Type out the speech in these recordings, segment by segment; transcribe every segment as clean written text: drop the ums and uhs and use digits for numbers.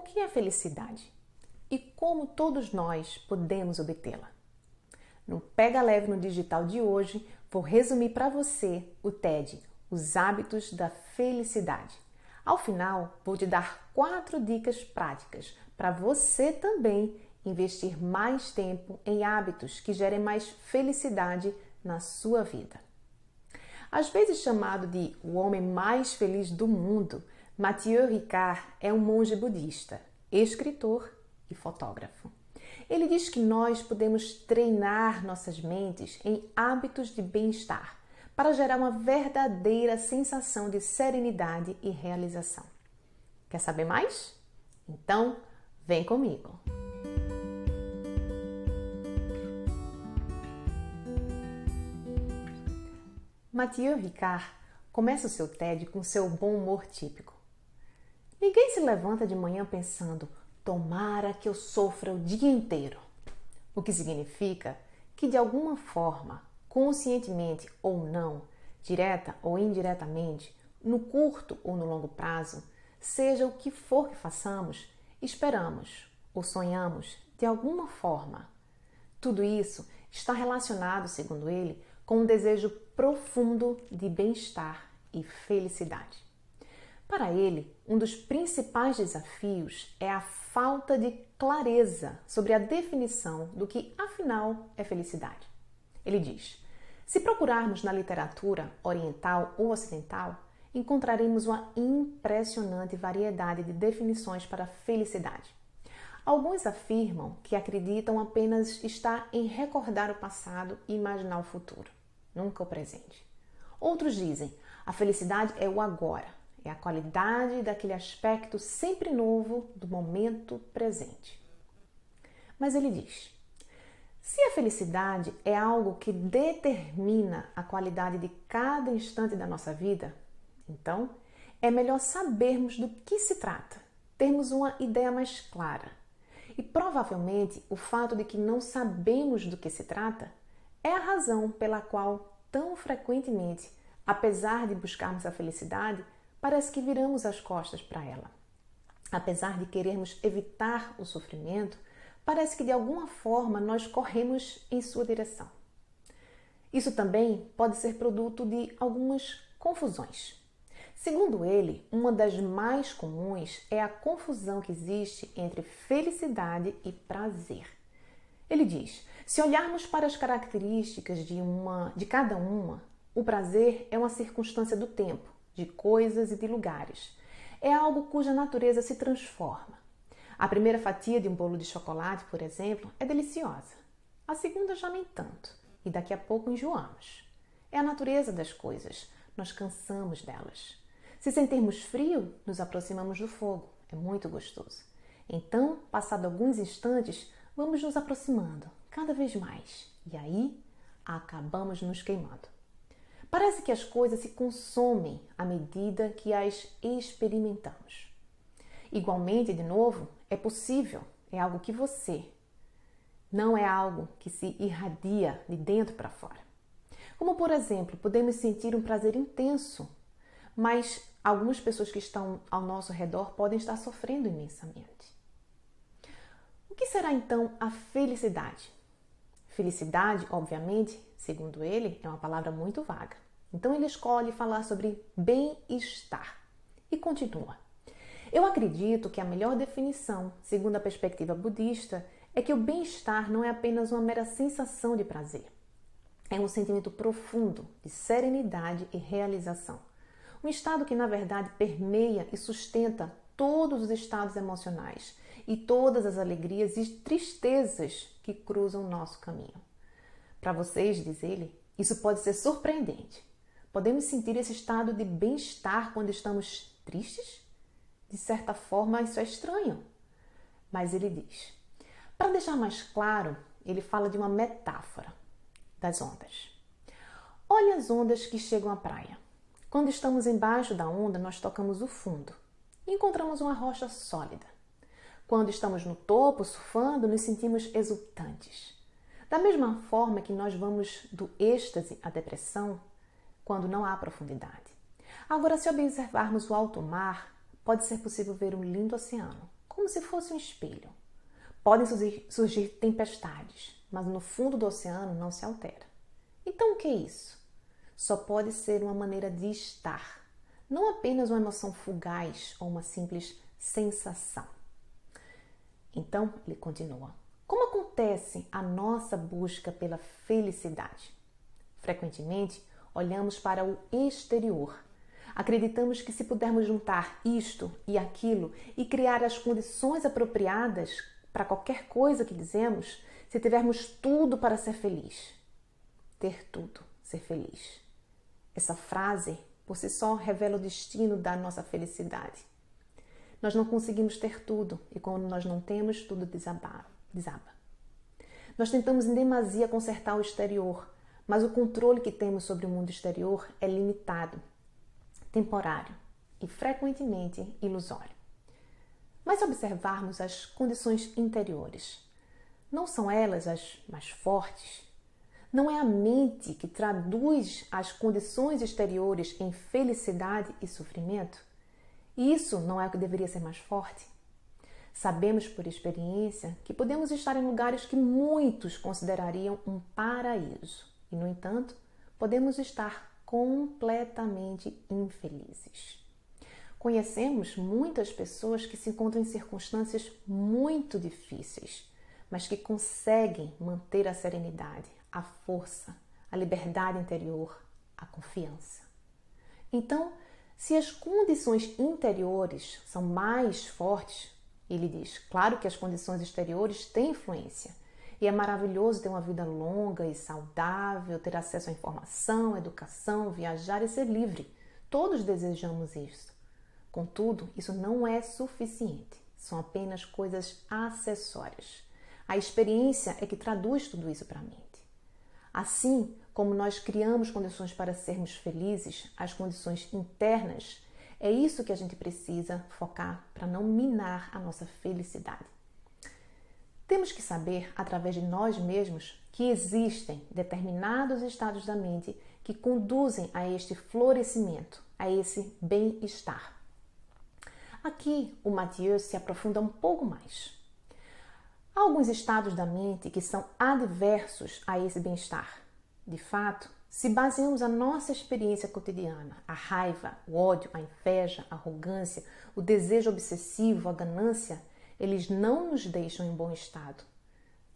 que é felicidade e como todos nós podemos obtê-la. No Pega Leve no Digital de hoje, vou resumir para você o TED, Os Hábitos da Felicidade. Ao final, vou te dar 4 dicas práticas para você também investir mais tempo em hábitos que gerem mais felicidade na sua vida. Às vezes chamado de o homem mais feliz do mundo, Matthieu Ricard é um monge budista, escritor e fotógrafo. Ele diz que nós podemos treinar nossas mentes em hábitos de bem-estar para gerar uma verdadeira sensação de serenidade e realização. Quer saber mais? Então, vem comigo! Matthieu Ricard começa o seu TED com seu bom humor típico. Ninguém se levanta de manhã pensando, tomara que eu sofra o dia inteiro. O que significa que de alguma forma, conscientemente ou não, direta ou indiretamente, no curto ou no longo prazo, seja o que for que façamos, esperamos ou sonhamos de alguma forma. Tudo isso está relacionado, segundo ele, com um desejo profundo de bem-estar e felicidade. Para ele, um dos principais desafios é a falta de clareza sobre a definição do que, afinal, é felicidade. Ele diz: se procurarmos na literatura oriental ou ocidental, encontraremos uma impressionante variedade de definições para felicidade. Alguns afirmam que acreditam apenas estar em recordar o passado e imaginar o futuro, nunca o presente. Outros dizem: a felicidade é o agora. É a qualidade daquele aspecto sempre novo do momento presente. Mas ele diz: se a felicidade é algo que determina a qualidade de cada instante da nossa vida, então é melhor sabermos do que se trata, termos uma ideia mais clara. E provavelmente o fato de que não sabemos do que se trata é a razão pela qual tão frequentemente, apesar de buscarmos a felicidade, parece que viramos as costas para ela. Apesar de querermos evitar o sofrimento, parece que de alguma forma nós corremos em sua direção. Isso também pode ser produto de algumas confusões. Segundo ele, uma das mais comuns é a confusão que existe entre felicidade e prazer. Ele diz: se olharmos para as características de cada uma, o prazer é uma circunstância do tempo, de coisas e de lugares. É algo cuja natureza se transforma. A primeira fatia de um bolo de chocolate, por exemplo, é deliciosa. A segunda já nem tanto, e daqui a pouco enjoamos. É a natureza das coisas, nós cansamos delas. Se sentirmos frio, nos aproximamos do fogo, é muito gostoso. Então, passado alguns instantes, vamos nos aproximando, cada vez mais, e aí acabamos nos queimando. Parece que as coisas se consomem à medida que as experimentamos. Igualmente, de novo, é possível, é algo que você, não é algo que se irradia de dentro para fora. Como, por exemplo, podemos sentir um prazer intenso, mas algumas pessoas que estão ao nosso redor podem estar sofrendo imensamente. O que será então a felicidade? Felicidade, obviamente, segundo ele, é uma palavra muito vaga. Então ele escolhe falar sobre bem-estar e continua: eu acredito que a melhor definição, segundo a perspectiva budista, é que o bem-estar não é apenas uma mera sensação de prazer. É um sentimento profundo de serenidade e realização. Um estado que, na verdade, permeia e sustenta todos os estados emocionais e todas as alegrias e tristezas que cruzam o nosso caminho. Para vocês, diz ele, isso pode ser surpreendente. Podemos sentir esse estado de bem-estar quando estamos tristes? De certa forma, isso é estranho. Mas ele diz: para deixar mais claro, ele fala de uma metáfora das ondas. Olhe as ondas que chegam à praia. Quando estamos embaixo da onda, nós tocamos o fundo e encontramos uma rocha sólida. Quando estamos no topo, surfando, nos sentimos exultantes. Da mesma forma que nós vamos do êxtase à depressão, quando não há profundidade. Agora, se observarmos o alto mar, pode ser possível ver um lindo oceano, como se fosse um espelho. Podem surgir tempestades, mas no fundo do oceano não se altera. Então o que é isso? Só pode ser uma maneira de estar, não apenas uma emoção fugaz ou uma simples sensação. Então, ele continua. Como acontece a nossa busca pela felicidade? Frequentemente, olhamos para o exterior. Acreditamos que se pudermos juntar isto e aquilo e criar as condições apropriadas para qualquer coisa que dizemos, se tivermos tudo para ser feliz. Ter tudo, ser feliz. Essa frase, por si só, revela o destino da nossa felicidade. Nós não conseguimos ter tudo e quando nós não temos, tudo desaba. Nós tentamos em demasia consertar o exterior, mas o controle que temos sobre o mundo exterior é limitado, temporário e frequentemente ilusório. Mas se observarmos as condições interiores, não são elas as mais fortes? Não é a mente que traduz as condições exteriores em felicidade e sofrimento? E isso não é o que deveria ser mais forte? Sabemos por experiência que podemos estar em lugares que muitos considerariam um paraíso e, no entanto, podemos estar completamente infelizes. Conhecemos muitas pessoas que se encontram em circunstâncias muito difíceis, mas que conseguem manter a serenidade, a força, a liberdade interior, a confiança. Então, se as condições interiores são mais fortes, ele diz, claro que as condições exteriores têm influência. E é maravilhoso ter uma vida longa e saudável, ter acesso à informação, educação, viajar e ser livre. Todos desejamos isso. Contudo, isso não é suficiente. São apenas coisas acessórias. A experiência é que traduz tudo isso para a mente. Assim como nós criamos condições para sermos felizes, as condições internas, é isso que a gente precisa focar para não minar a nossa felicidade. Temos que saber, através de nós mesmos, que existem determinados estados da mente que conduzem a este florescimento, a esse bem-estar. Aqui, o Mathieu se aprofunda um pouco mais. Há alguns estados da mente que são adversos a esse bem-estar. De fato, se baseamos a nossa experiência cotidiana, a raiva, o ódio, a inveja, a arrogância, o desejo obsessivo, a ganância, eles não nos deixam em bom estado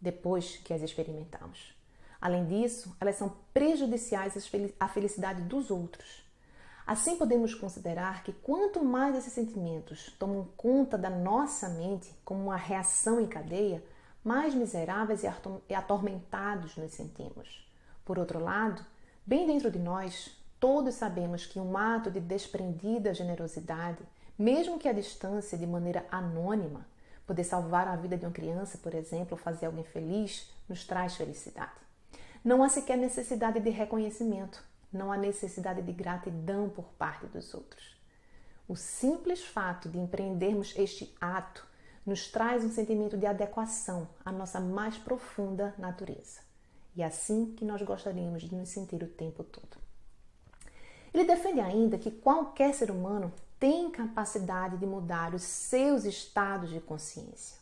depois que as experimentamos. Além disso, elas são prejudiciais à felicidade dos outros. Assim, podemos considerar que quanto mais esses sentimentos tomam conta da nossa mente como uma reação em cadeia, mais miseráveis e atormentados nos sentimos. Por outro lado, bem dentro de nós, todos sabemos que um ato de desprendida generosidade, mesmo que à distância, de maneira anônima, poder salvar a vida de uma criança, por exemplo, ou fazer alguém feliz, nos traz felicidade. Não há sequer necessidade de reconhecimento, não há necessidade de gratidão por parte dos outros. O simples fato de empreendermos este ato nos traz um sentimento de adequação à nossa mais profunda natureza. E é assim que nós gostaríamos de nos sentir o tempo todo. Ele defende ainda que qualquer ser humano tem capacidade de mudar os seus estados de consciência.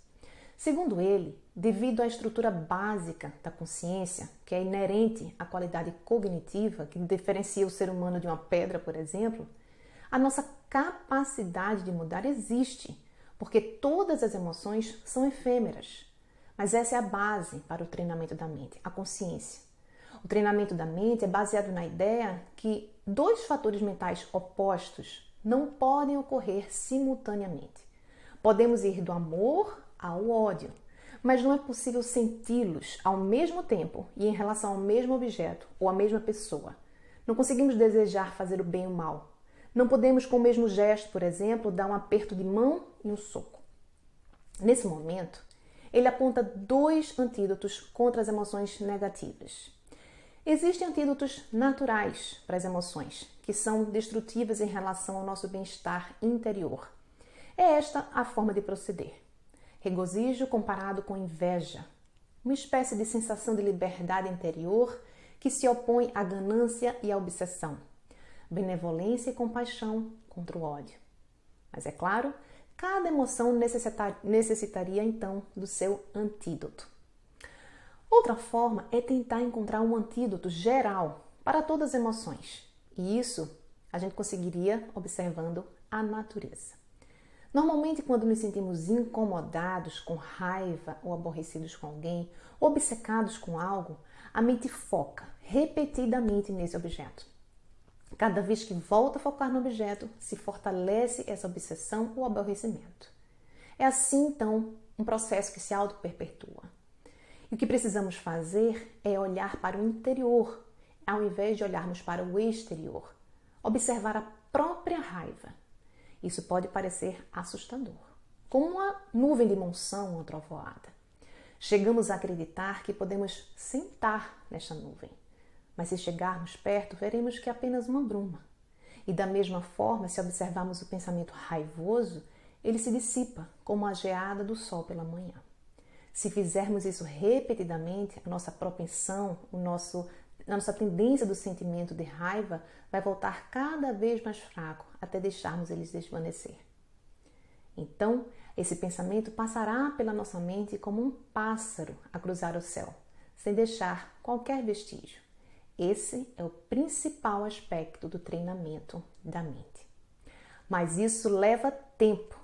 Segundo ele, devido à estrutura básica da consciência, que é inerente à qualidade cognitiva, que diferencia o ser humano de uma pedra, por exemplo, a nossa capacidade de mudar existe, porque todas as emoções são efêmeras. Mas essa é a base para o treinamento da mente, a consciência. O treinamento da mente é baseado na ideia que dois fatores mentais opostos não podem ocorrer simultaneamente. Podemos ir do amor ao ódio, mas não é possível senti-los ao mesmo tempo e em relação ao mesmo objeto ou à mesma pessoa. Não conseguimos desejar fazer o bem ou o mal. Não podemos, com o mesmo gesto, por exemplo, dar um aperto de mão e um soco. Nesse momento, ele aponta dois antídotos contra as emoções negativas. Existem antídotos naturais para as emoções, que são destrutivas em relação ao nosso bem-estar interior. É esta a forma de proceder. Regozijo comparado com inveja, uma espécie de sensação de liberdade interior que se opõe à ganância e à obsessão. Benevolência e compaixão contra o ódio. Mas é claro, cada emoção necessitaria então do seu antídoto. Outra forma é tentar encontrar um antídoto geral para todas as emoções. E isso a gente conseguiria observando a natureza. Normalmente, quando nos sentimos incomodados, com raiva ou aborrecidos com alguém, obcecados com algo, a mente foca repetidamente nesse objeto. Cada vez que volta a focar no objeto, se fortalece essa obsessão ou aborrecimento. É assim, então, um processo que se auto-perpetua. E o que precisamos fazer é olhar para o interior, ao invés de olharmos para o exterior. Observar a própria raiva. Isso pode parecer assustador, como uma nuvem de monção, uma trovoada. Chegamos a acreditar que podemos sentar nesta nuvem, mas se chegarmos perto, veremos que é apenas uma bruma. E da mesma forma, se observarmos o pensamento raivoso, ele se dissipa como a geada do sol pela manhã. Se fizermos isso repetidamente, a nossa propensão, a nossa tendência do sentimento de raiva vai voltar cada vez mais fraco até deixarmos eles desvanecer. Então, esse pensamento passará pela nossa mente como um pássaro a cruzar o céu, sem deixar qualquer vestígio. Esse é o principal aspecto do treinamento da mente. Mas isso leva tempo,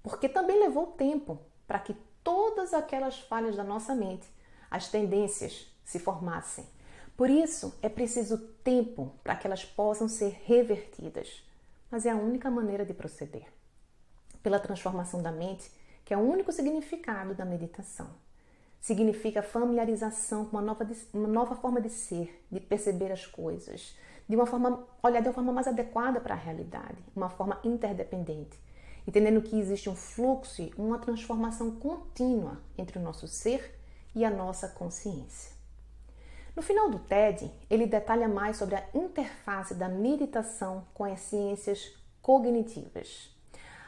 porque também levou tempo para que todas aquelas falhas da nossa mente, as tendências, se formassem. Por isso, é preciso tempo para que elas possam ser revertidas. Mas é a única maneira de proceder. Pela transformação da mente, que é o único significado da meditação. Significa familiarização com uma nova forma de ser, de perceber as coisas, olhar de uma forma mais adequada para a realidade, uma forma interdependente, entendendo que existe um fluxo, uma transformação contínua entre o nosso ser e a nossa consciência. No final do TED, ele detalha mais sobre a interface da meditação com as ciências cognitivas.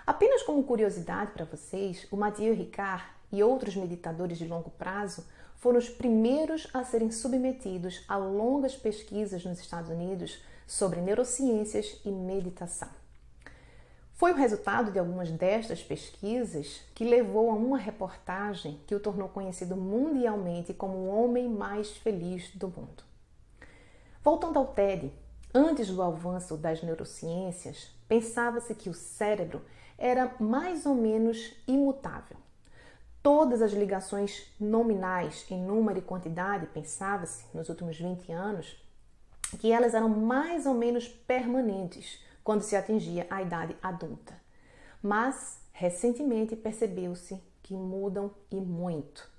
Apenas como curiosidade para vocês, o Mathieu Ricard e outros meditadores de longo prazo foram os primeiros a serem submetidos a longas pesquisas nos Estados Unidos sobre neurociências e meditação. Foi o resultado de algumas destas pesquisas que levou a uma reportagem que o tornou conhecido mundialmente como o homem mais feliz do mundo. Voltando ao TED, antes do avanço das neurociências, pensava-se que o cérebro era mais ou menos imutável. Todas as ligações nominais em número e quantidade, pensava-se nos últimos 20 anos, que elas eram mais ou menos permanentes quando se atingia a idade adulta. Mas, recentemente, percebeu-se que mudam e muito.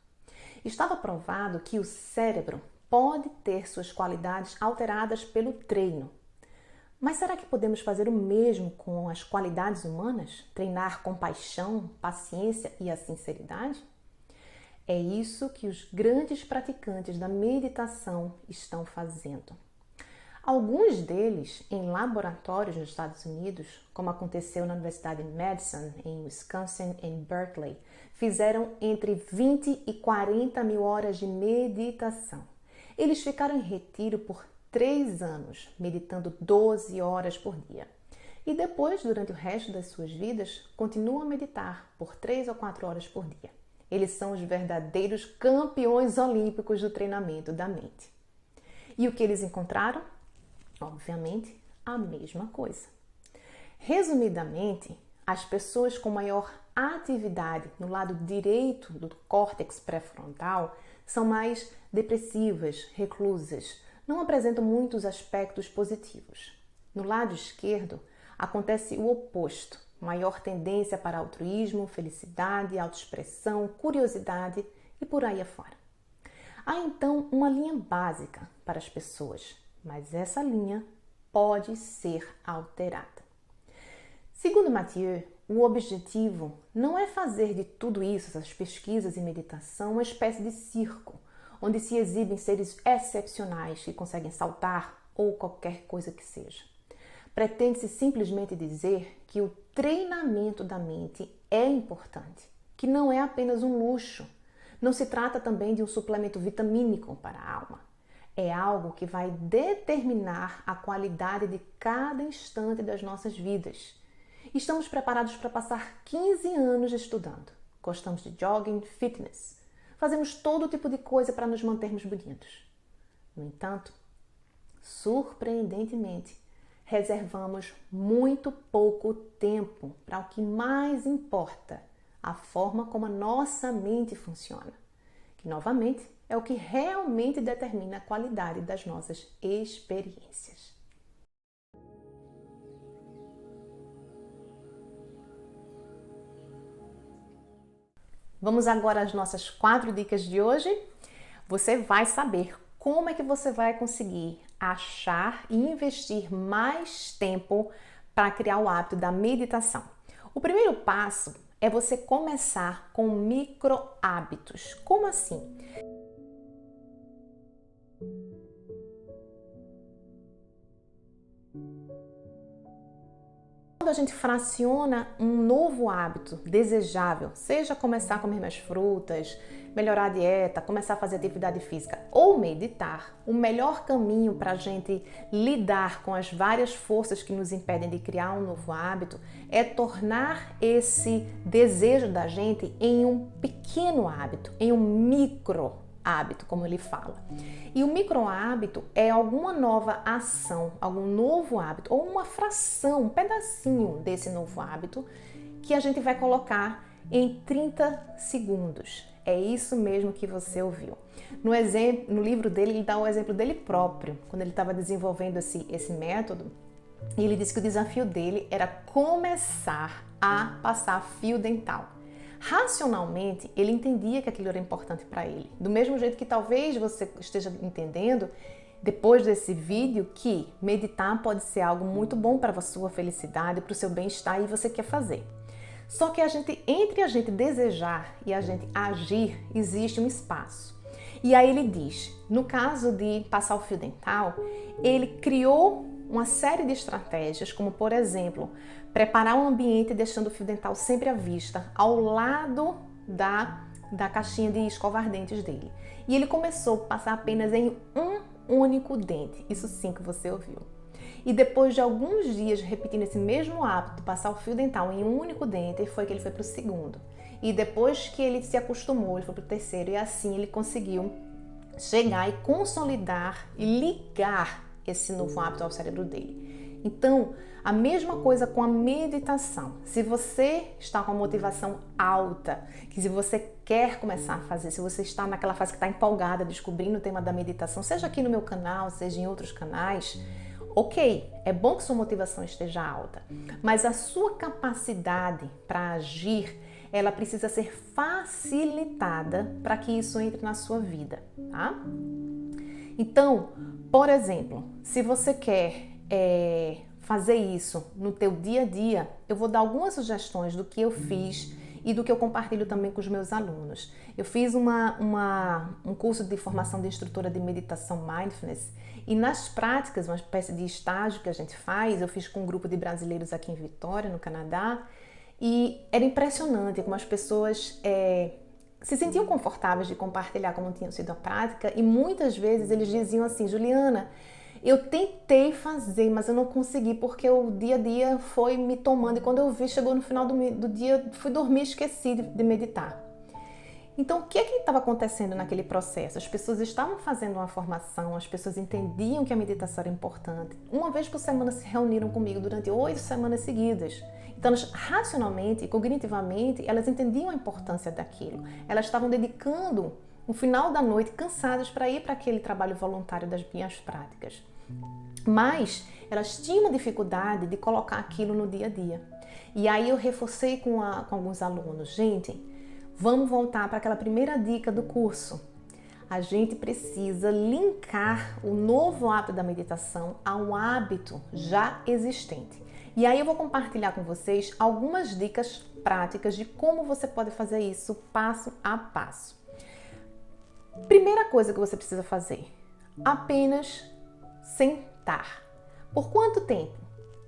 Estava provado que o cérebro pode ter suas qualidades alteradas pelo treino. Mas será que podemos fazer o mesmo com as qualidades humanas? Treinar compaixão, paciência e a sinceridade? É isso que os grandes praticantes da meditação estão fazendo. Alguns deles, em laboratórios nos Estados Unidos, como aconteceu na Universidade de Madison, em Wisconsin e em Berkeley, fizeram entre 20 e 40 mil horas de meditação. Eles ficaram em retiro por 3 anos, meditando 12 horas por dia. E depois, durante o resto das suas vidas, continuam a meditar por 3 ou 4 horas por dia. Eles são os verdadeiros campeões olímpicos do treinamento da mente. E o que eles encontraram? Obviamente, a mesma coisa. Resumidamente, as pessoas com maior atividade no lado direito do córtex pré-frontal são mais depressivas, reclusas, não apresentam muitos aspectos positivos. No lado esquerdo, acontece o oposto, maior tendência para altruísmo, felicidade, autoexpressão, curiosidade e por aí afora. Há então uma linha básica para as pessoas, mas essa linha pode ser alterada. Segundo Mathieu, o objetivo não é fazer de tudo isso, essas pesquisas e meditação, uma espécie de circo, onde se exibem seres excepcionais que conseguem saltar ou qualquer coisa que seja. Pretende-se simplesmente dizer que o treinamento da mente é importante, que não é apenas um luxo. Não se trata também de um suplemento vitamínico para a alma. É algo que vai determinar a qualidade de cada instante das nossas vidas. Estamos preparados para passar 15 anos estudando. Gostamos de jogging, fitness. Fazemos todo tipo de coisa para nos mantermos bonitos. No entanto, surpreendentemente, reservamos muito pouco tempo para o que mais importa, a forma como a nossa mente funciona, que novamente é o que realmente determina a qualidade das nossas experiências. Vamos agora às nossas 4 dicas de hoje. Você vai saber como é que você vai conseguir achar e investir mais tempo para criar o hábito da meditação. O primeiro passo é você começar com micro hábitos. Como assim? Quando a gente fraciona um novo hábito desejável, seja começar a comer mais frutas, melhorar a dieta, começar a fazer atividade física ou meditar, o melhor caminho para a gente lidar com as várias forças que nos impedem de criar um novo hábito é tornar esse desejo da gente em um pequeno hábito, em um micro hábito, como ele fala. E o micro hábito é alguma nova ação, algum novo hábito ou uma fração, um pedacinho desse novo hábito que a gente vai colocar em 30 segundos. É isso mesmo que você ouviu. No livro dele, ele dá o exemplo dele próprio, quando ele estava desenvolvendo esse método. E ele disse que o desafio dele era começar a passar fio dental. Racionalmente, ele entendia que aquilo era importante para ele. Do mesmo jeito que talvez você esteja entendendo, depois desse vídeo, que meditar pode ser algo muito bom para a sua felicidade, para o seu bem-estar e você quer fazer. Só que entre a gente desejar e a gente agir, existe um espaço. E aí ele diz, no caso de passar o fio dental, ele criou uma série de estratégias, como por exemplo, preparar um ambiente deixando o fio dental sempre à vista, ao lado da caixinha de escovar dentes dele. E ele começou a passar apenas em um único dente, isso sim que você ouviu. E depois de alguns dias repetindo esse mesmo hábito, passar o fio dental em um único dente, foi que ele foi para o segundo. E depois que ele se acostumou, ele foi para o terceiro e assim ele conseguiu chegar e consolidar e ligar esse novo hábito ao cérebro dele. Então, a mesma coisa com a meditação. Se você está com a motivação alta, que se você quer começar a fazer, se você está naquela fase que está empolgada, descobrindo o tema da meditação, seja aqui no meu canal, seja em outros canais, ok, é bom que sua motivação esteja alta, mas a sua capacidade para agir, ela precisa ser facilitada para que isso entre na sua vida, tá? Então, por exemplo, se você quer fazer isso no teu dia a dia, eu vou dar algumas sugestões do que eu fiz e do que eu compartilho também com os meus alunos. Eu fiz um curso de formação de instrutora de meditação Mindfulness e nas práticas, uma espécie de estágio que a gente faz, eu fiz com um grupo de brasileiros aqui em Vitória, no Canadá, e era impressionante como as pessoas se sentiam confortáveis de compartilhar como tinha sido a prática e muitas vezes eles diziam assim, Juliana, eu tentei fazer, mas eu não consegui porque o dia a dia foi me tomando e quando eu vi, chegou no final do dia, fui dormir e esqueci de meditar. Então, o que estava acontecendo naquele processo? As pessoas estavam fazendo uma formação, as pessoas entendiam que a meditação era importante. Uma vez por semana se reuniram comigo durante 8 semanas seguidas. Então, racionalmente e cognitivamente, elas entendiam a importância daquilo. Elas estavam dedicando o final da noite cansadas para ir para aquele trabalho voluntário das minhas práticas. Mas elas tinham dificuldade de colocar aquilo no dia a dia. E aí eu reforcei com alguns alunos, gente, vamos voltar para aquela primeira dica do curso. A gente precisa linkar o novo hábito da meditação a um hábito já existente. E aí eu vou compartilhar com vocês algumas dicas práticas de como você pode fazer isso passo a passo. Primeira coisa que você precisa fazer, apenas sentar. Por quanto tempo?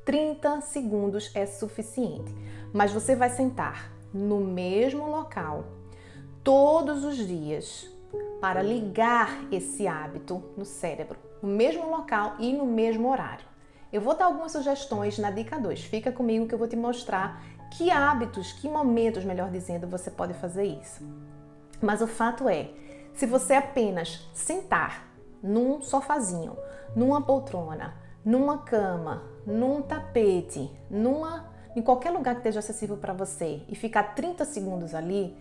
30 segundos é suficiente, mas você vai sentar no mesmo local todos os dias para ligar esse hábito no cérebro, no mesmo local e no mesmo horário. Eu vou dar algumas sugestões na dica 2. Fica comigo que eu vou te mostrar que hábitos, que momentos, melhor dizendo, você pode fazer isso. Mas o fato é, se você apenas sentar num sofazinho, numa poltrona, numa cama, num tapete, em qualquer lugar que esteja acessível para você e ficar 30 segundos ali,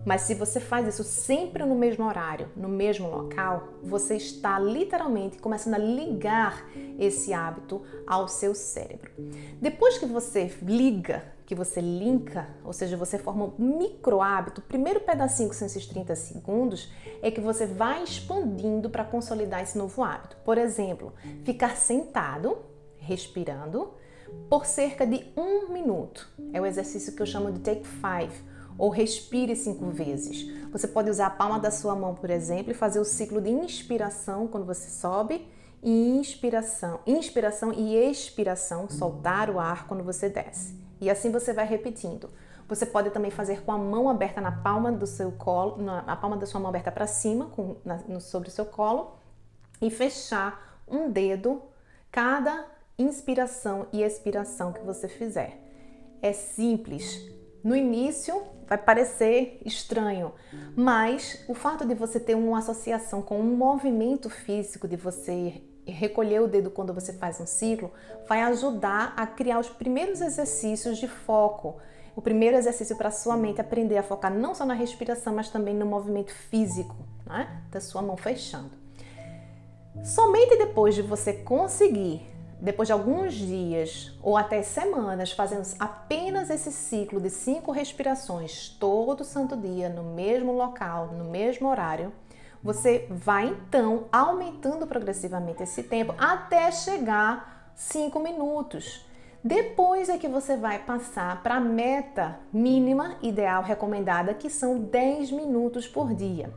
mas se você faz isso sempre no mesmo horário, no mesmo local, você está literalmente começando a ligar esse hábito ao seu cérebro. Depois que você linka, ou seja, você forma um micro hábito, o primeiro pedacinho que são esses 30 segundos, é que você vai expandindo para consolidar esse novo hábito. Por exemplo, ficar sentado, respirando, por cerca de 1 minuto. É o exercício que eu chamo de Take 5. Ou respire 5 vezes. Você pode usar a palma da sua mão, por exemplo, e fazer o ciclo de inspiração quando você sobe, e inspiração e expiração, soltar o ar quando você desce. E assim você vai repetindo. Você pode também fazer com a mão aberta na palma do seu colo, a palma da sua mão aberta para cima, sobre o seu colo, e fechar um dedo cada inspiração e expiração que você fizer. É simples. No início vai parecer estranho, mas o fato de você ter uma associação com um movimento físico, de você recolher o dedo quando você faz um ciclo, vai ajudar a criar os primeiros exercícios de foco. O primeiro exercício para a sua mente aprender a focar não só na respiração, mas também no movimento físico, né? Da sua mão fechando. Somente depois de você conseguir, depois de alguns dias ou até semanas, fazendo apenas esse ciclo de 5 respirações todo santo dia, no mesmo local, no mesmo horário, você vai então aumentando progressivamente esse tempo até chegar 5 minutos. Depois é que você vai passar para a meta mínima ideal recomendada, que são 10 minutos por dia.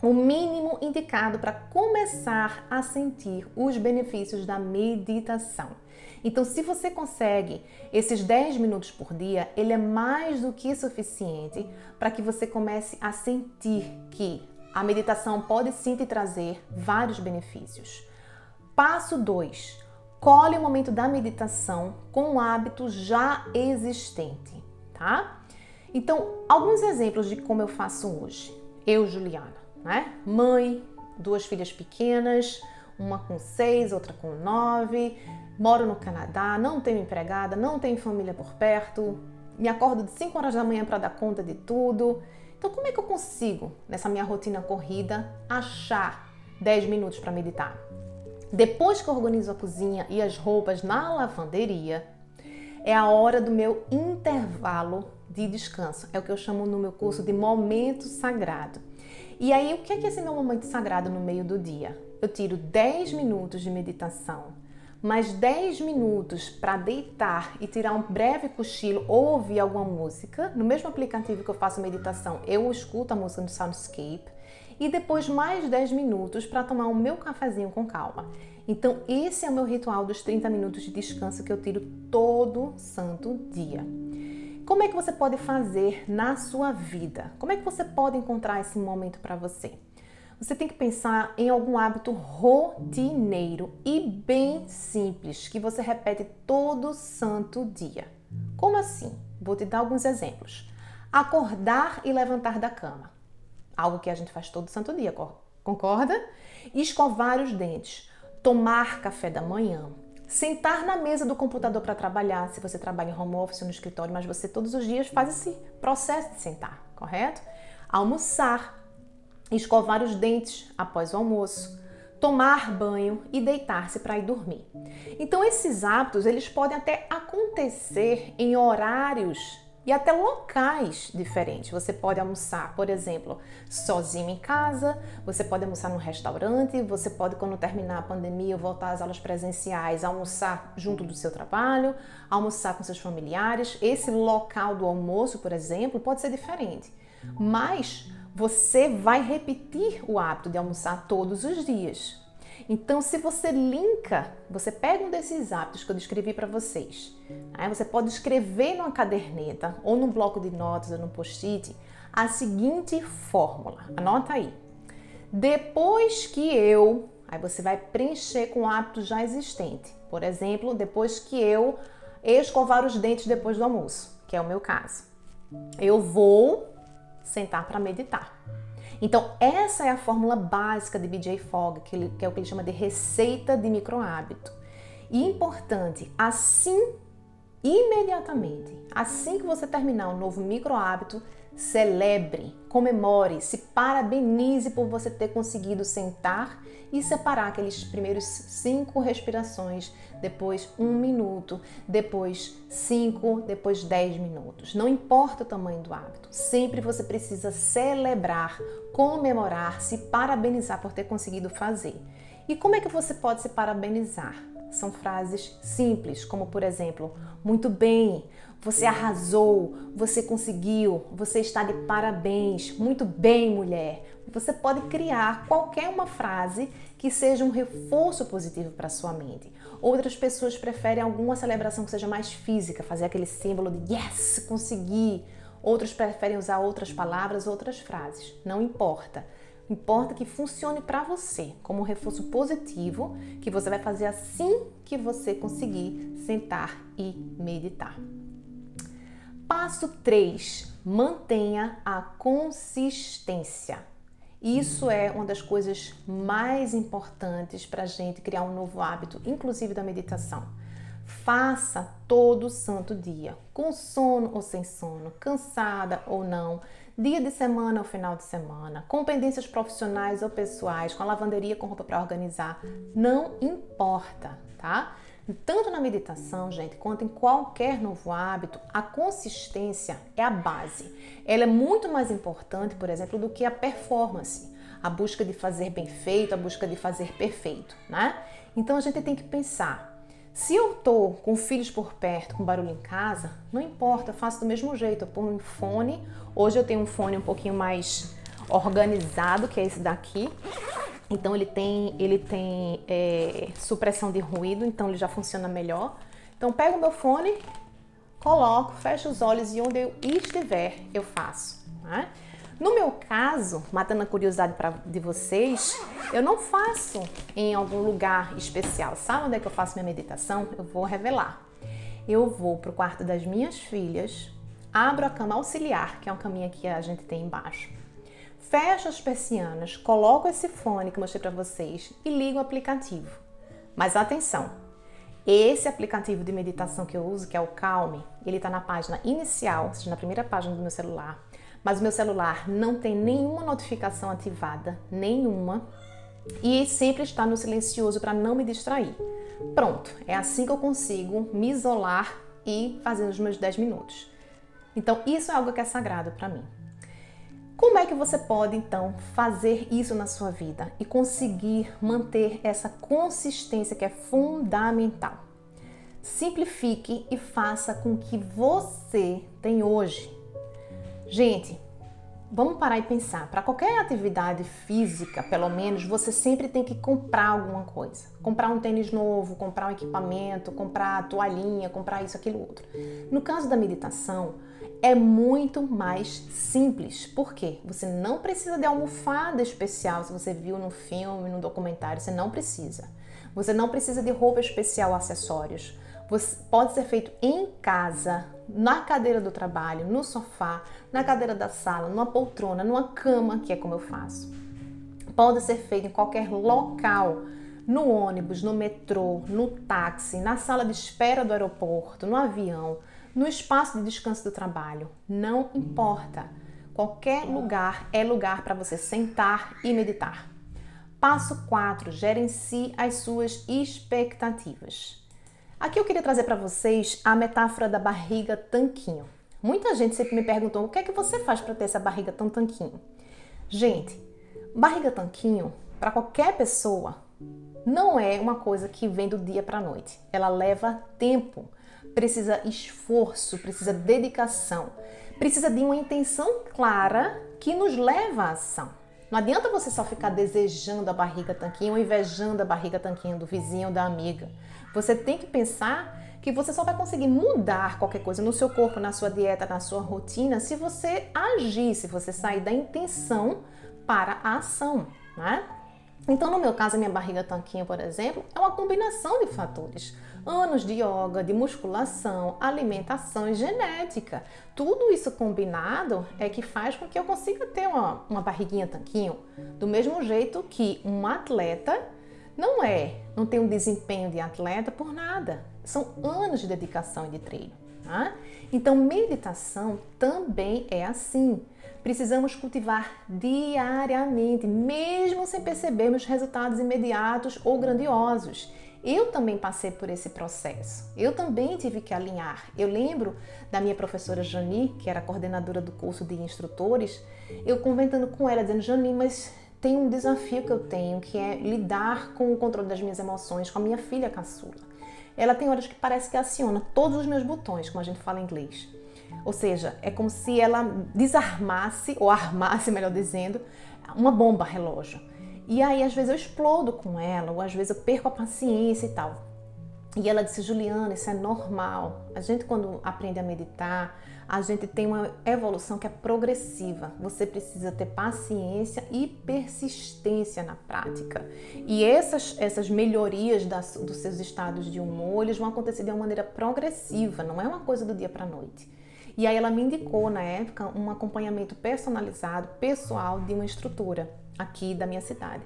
O mínimo indicado para começar a sentir os benefícios da meditação. Então, se você consegue esses 10 minutos por dia, ele é mais do que suficiente para que você comece a sentir que a meditação pode sim te trazer vários benefícios. Passo 2. Colhe o momento da meditação com um hábito já existente, tá? Então, alguns exemplos de como eu faço hoje. Eu, Juliana, né? Mãe, 2 filhas pequenas, uma com 6, outra com 9, moro no Canadá, não tenho empregada, não tenho família por perto, me acordo de 5 horas da manhã para dar conta de tudo. Então, como é que eu consigo, nessa minha rotina corrida, achar 10 minutos para meditar? Depois que eu organizo a cozinha e as roupas na lavanderia, é a hora do meu intervalo de descanso. É o que eu chamo no meu curso de momento sagrado. E aí, o que é esse meu momento sagrado no meio do dia? Eu tiro 10 minutos de meditação, mais 10 minutos para deitar e tirar um breve cochilo ou ouvir alguma música. No mesmo aplicativo que eu faço meditação, eu escuto a música do Soundscape. E depois mais 10 minutos para tomar o meu cafezinho com calma. Então, esse é o meu ritual dos 30 minutos de descanso que eu tiro todo santo dia. Como é que você pode fazer na sua vida? Como é que você pode encontrar esse momento para você? Você tem que pensar em algum hábito rotineiro e bem simples, que você repete todo santo dia. Como assim? Vou te dar alguns exemplos. Acordar e levantar da cama. Algo que a gente faz todo santo dia, concorda? Escovar os dentes. Tomar café da manhã. Sentar na mesa do computador para trabalhar, se você trabalha em home office ou no escritório, mas você todos os dias faz esse processo de sentar, correto? Almoçar, escovar os dentes após o almoço, tomar banho e deitar-se para ir dormir. Então, esses hábitos, eles podem até acontecer em horários e até locais diferentes. Você pode almoçar, por exemplo, sozinho em casa, você pode almoçar num restaurante, você pode, quando terminar a pandemia, voltar às aulas presenciais, almoçar junto do seu trabalho, almoçar com seus familiares. Esse local do almoço, por exemplo, pode ser diferente, mas você vai repetir o hábito de almoçar todos os dias. Então, se você linka, você pega um desses hábitos que eu descrevi para vocês, você pode escrever numa caderneta, ou num bloco de notas, ou num post-it, a seguinte fórmula. Anota aí. Depois que aí você vai preencher com o hábito já existente. Por exemplo, depois que eu escovar os dentes depois do almoço, que é o meu caso. Eu vou sentar para meditar. Então, essa é a fórmula básica de BJ Fogg, que é o que ele chama de receita de microhábito. E importante, imediatamente, assim que você terminar um novo microhábito, celebre, comemore, se parabenize por você ter conseguido sentar e separar aqueles primeiros 5 respirações, depois 1 minuto, depois 5, depois 10 minutos. Não importa o tamanho do hábito, sempre você precisa celebrar, comemorar, se parabenizar por ter conseguido fazer. E como é que você pode se parabenizar? São frases simples, como por exemplo, muito bem, você arrasou, você conseguiu, você está de parabéns, muito bem, mulher. Você pode criar qualquer uma frase que seja um reforço positivo para a sua mente. Outras pessoas preferem alguma celebração que seja mais física, fazer aquele símbolo de yes, consegui. Outros preferem usar outras palavras, outras frases. Não importa. Importa que funcione para você como um reforço positivo que você vai fazer assim que você conseguir sentar e meditar. Passo 3. Mantenha a consistência. Isso é uma das coisas mais importantes para a gente criar um novo hábito, inclusive da meditação. Faça todo santo dia, com sono ou sem sono, cansada ou não, dia de semana ou final de semana, com pendências profissionais ou pessoais, com a lavanderia, com roupa para organizar, não importa, tá? Tanto na meditação, gente, quanto em qualquer novo hábito, a consistência é a base. Ela é muito mais importante, por exemplo, do que a performance, a busca de fazer bem feito, a busca de fazer perfeito, né? Então a gente tem que pensar, se eu tô com filhos por perto, com barulho em casa, não importa, eu faço do mesmo jeito, eu ponho um fone. Hoje eu tenho um fone um pouquinho mais organizado, que é esse daqui. Então ele tem supressão de ruído, então ele já funciona melhor. Então pego o meu fone, coloco, fecho os olhos e onde eu estiver eu faço, né? No meu caso, matando a curiosidade de vocês, eu não faço em algum lugar especial. Sabe onde é que eu faço minha meditação? Eu vou revelar. Eu vou para o quarto das minhas filhas, abro a cama auxiliar, que é uma caminha que a gente tem embaixo, fecho as persianas, coloco esse fone que eu mostrei para vocês e ligo o aplicativo. Mas atenção, esse aplicativo de meditação que eu uso, que é o Calm, ele está na página inicial, ou seja, na primeira página do meu celular. Mas o meu celular não tem nenhuma notificação ativada, nenhuma, e sempre está no silencioso para não me distrair. Pronto, é assim que eu consigo me isolar e fazer os meus 10 minutos. Então isso é algo que é sagrado para mim. Como é que você pode então fazer isso na sua vida e conseguir manter essa consistência que é fundamental? Simplifique e faça com o que você tem hoje. Gente, vamos parar e pensar. Para qualquer atividade física, pelo menos, você sempre tem que comprar alguma coisa. Comprar um tênis novo, comprar um equipamento, comprar toalhinha, comprar isso, aquilo, outro. No caso da meditação, é muito mais simples. Por quê? Você não precisa de almofada especial, se você viu no filme, no documentário, você não precisa. Você não precisa de roupa especial, acessórios. Pode ser feito em casa, na cadeira do trabalho, no sofá, na cadeira da sala, numa poltrona, numa cama, que é como eu faço. Pode ser feito em qualquer local, no ônibus, no metrô, no táxi, na sala de espera do aeroporto, no avião, no espaço de descanso do trabalho. Não importa. Qualquer lugar é lugar para você sentar e meditar. Passo 4. Gerencie as suas expectativas. Aqui eu queria trazer para vocês a metáfora da barriga tanquinho. Muita gente sempre me perguntou o que é que você faz para ter essa barriga tão tanquinho. Gente, barriga tanquinho, para qualquer pessoa, não é uma coisa que vem do dia para a noite. Ela leva tempo, precisa esforço, precisa dedicação, precisa de uma intenção clara que nos leva à ação. Não adianta você só ficar desejando a barriga tanquinho ou invejando a barriga tanquinho do vizinho ou da amiga. Você tem que pensar que você só vai conseguir mudar qualquer coisa no seu corpo, na sua dieta, na sua rotina, se você agir, se você sair da intenção para a ação, né? Então, no meu caso, a minha barriga tanquinho, por exemplo, é uma combinação de fatores. Anos de yoga, de musculação, alimentação e genética. Tudo isso combinado é que faz com que eu consiga ter uma barriguinha tanquinho. Do mesmo jeito que um atleta não tem um desempenho de atleta por nada. São anos de dedicação e de treino. Tá? Então, meditação também é assim. Precisamos cultivar diariamente, mesmo sem percebermos resultados imediatos ou grandiosos. Eu também passei por esse processo. Eu também tive que alinhar. Eu lembro da minha professora Jani, que era coordenadora do curso de instrutores, eu conversando com ela, dizendo: Jani, mas tem um desafio que eu tenho, que é lidar com o controle das minhas emoções com a minha filha caçula. Ela tem horas que parece que aciona todos os meus botões, como a gente fala em inglês. Ou seja, é como se ela desarmasse, ou armasse, melhor dizendo, uma bomba relógio. E aí, às vezes, eu explodo com ela, ou às vezes eu perco a paciência e tal. E ela disse: Juliana, isso é normal. A gente, quando aprende a meditar, a gente tem uma evolução que é progressiva. Você precisa ter paciência e persistência na prática. E essas melhorias dos seus estados de humor, eles vão acontecer de uma maneira progressiva, não é uma coisa do dia para a noite. E aí ela me indicou, na época, um acompanhamento personalizado, pessoal, de uma instrutora aqui da minha cidade.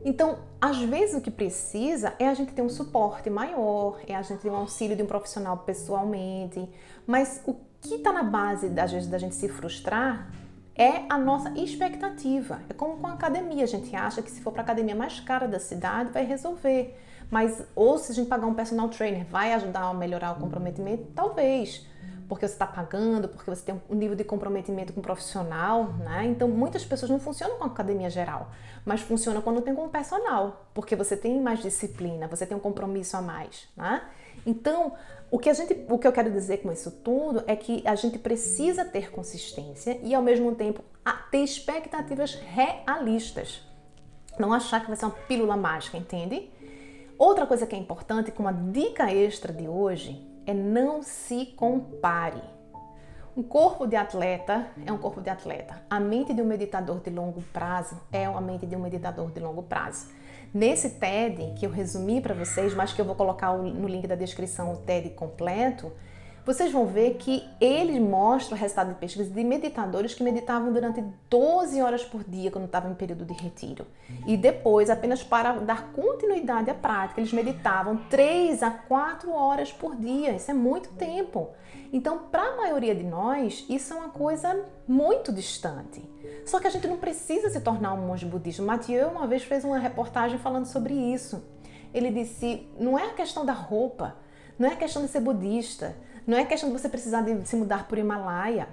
Então, às vezes o que precisa é a gente ter um suporte maior, é a gente ter um auxílio de um profissional pessoalmente, mas o que está na base, às vezes, da gente se frustrar é a nossa expectativa. É como com a academia, a gente acha que se for para a academia mais cara da cidade vai resolver, mas ou se a gente pagar um personal trainer vai ajudar a melhorar o comprometimento, talvez. Porque você está pagando, porque você tem um nível de comprometimento com o profissional, né? Então, muitas pessoas não funcionam com a academia geral, mas funciona quando tem com o personal, porque você tem mais disciplina, você tem um compromisso a mais, né? Então, o que eu quero dizer com isso tudo é que a gente precisa ter consistência e, ao mesmo tempo, ter expectativas realistas. Não achar que vai ser uma pílula mágica, entende? Outra coisa que é importante, como a dica extra de hoje, é não se compare. Um corpo de atleta é um corpo de atleta. A mente de um meditador de longo prazo é a mente de um meditador de longo prazo. Nesse TED, que eu resumi para vocês, mas que eu vou colocar no link da descrição o TED completo, vocês vão ver que ele mostra o resultado de pesquisa de meditadores que meditavam durante 12 horas por dia quando estavam em período de retiro. E depois, apenas para dar continuidade à prática, eles meditavam 3 a 4 horas por dia. Isso é muito tempo. Então, para a maioria de nós, isso é uma coisa muito distante. Só que a gente não precisa se tornar um monge budista. O Mathieu uma vez fez uma reportagem falando sobre isso. Ele disse: não é a questão da roupa, não é a questão de ser budista, não é questão de você precisar de se mudar para o Himalaia,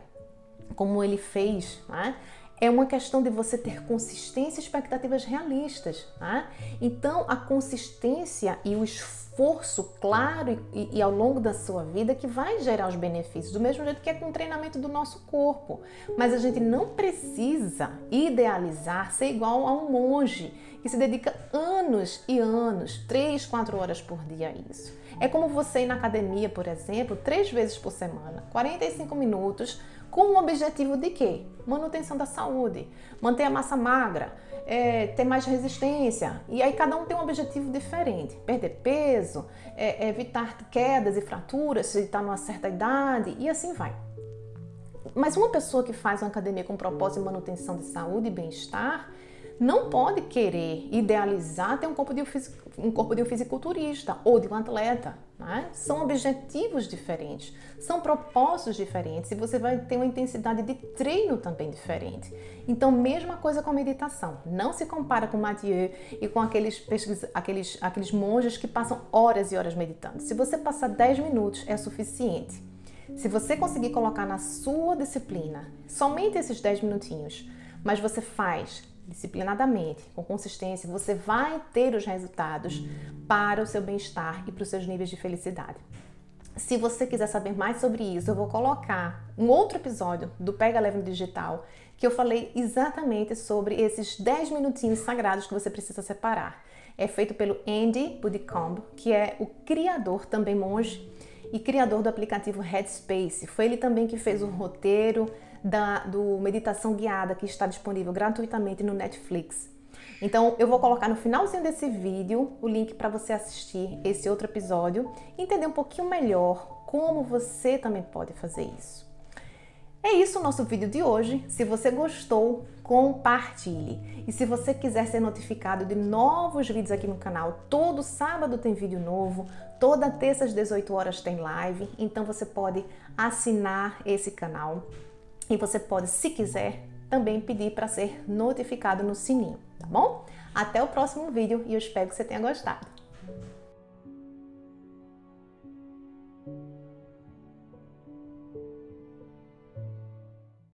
como ele fez, né? É uma questão de você ter consistência e expectativas realistas, né? Então, a consistência e o esforço claro e ao longo da sua vida que vai gerar os benefícios, do mesmo jeito que é com o treinamento do nosso corpo. Mas a gente não precisa idealizar ser igual a um monge que se dedica anos e anos, 3, 4 horas por dia a isso. É como você ir na academia, por exemplo, 3 vezes por semana, 45 minutos, com o objetivo de quê? Manutenção da saúde, manter a massa magra, ter mais resistência. E aí cada um tem um objetivo diferente. Perder peso, evitar quedas e fraturas se está numa certa idade e assim vai. Mas uma pessoa que faz uma academia com propósito de manutenção de saúde e bem-estar não pode querer idealizar ter um corpo de um fisiculturista ou de um atleta, né? São objetivos diferentes, são propósitos diferentes e você vai ter uma intensidade de treino também diferente. Então, mesma coisa com a meditação. Não se compara com Mathieu e com aqueles monges que passam horas e horas meditando. Se você passar 10 minutos é suficiente. Se você conseguir colocar na sua disciplina somente esses 10 minutinhos, mas você faz disciplinadamente, com consistência, você vai ter os resultados para o seu bem-estar e para os seus níveis de felicidade. Se você quiser saber mais sobre isso, eu vou colocar um outro episódio do Pega Leve no Digital, que eu falei exatamente sobre esses 10 minutinhos sagrados que você precisa separar. É feito pelo Andy Buddicombe, que é o criador, também monge, e criador do aplicativo Headspace. Foi ele também que fez o roteiro do Meditação Guiada, que está disponível gratuitamente no Netflix. Então eu vou colocar no finalzinho desse vídeo o link para você assistir esse outro episódio e entender um pouquinho melhor como você também pode fazer isso. É isso o nosso vídeo de hoje. Se você gostou, compartilhe. E se você quiser ser notificado de novos vídeos aqui no canal, todo sábado tem vídeo novo, toda terça às 18 horas tem live, então você pode assinar esse canal e você pode, se quiser, também pedir para ser notificado no sininho, tá bom? Até o próximo vídeo e eu espero que você tenha gostado.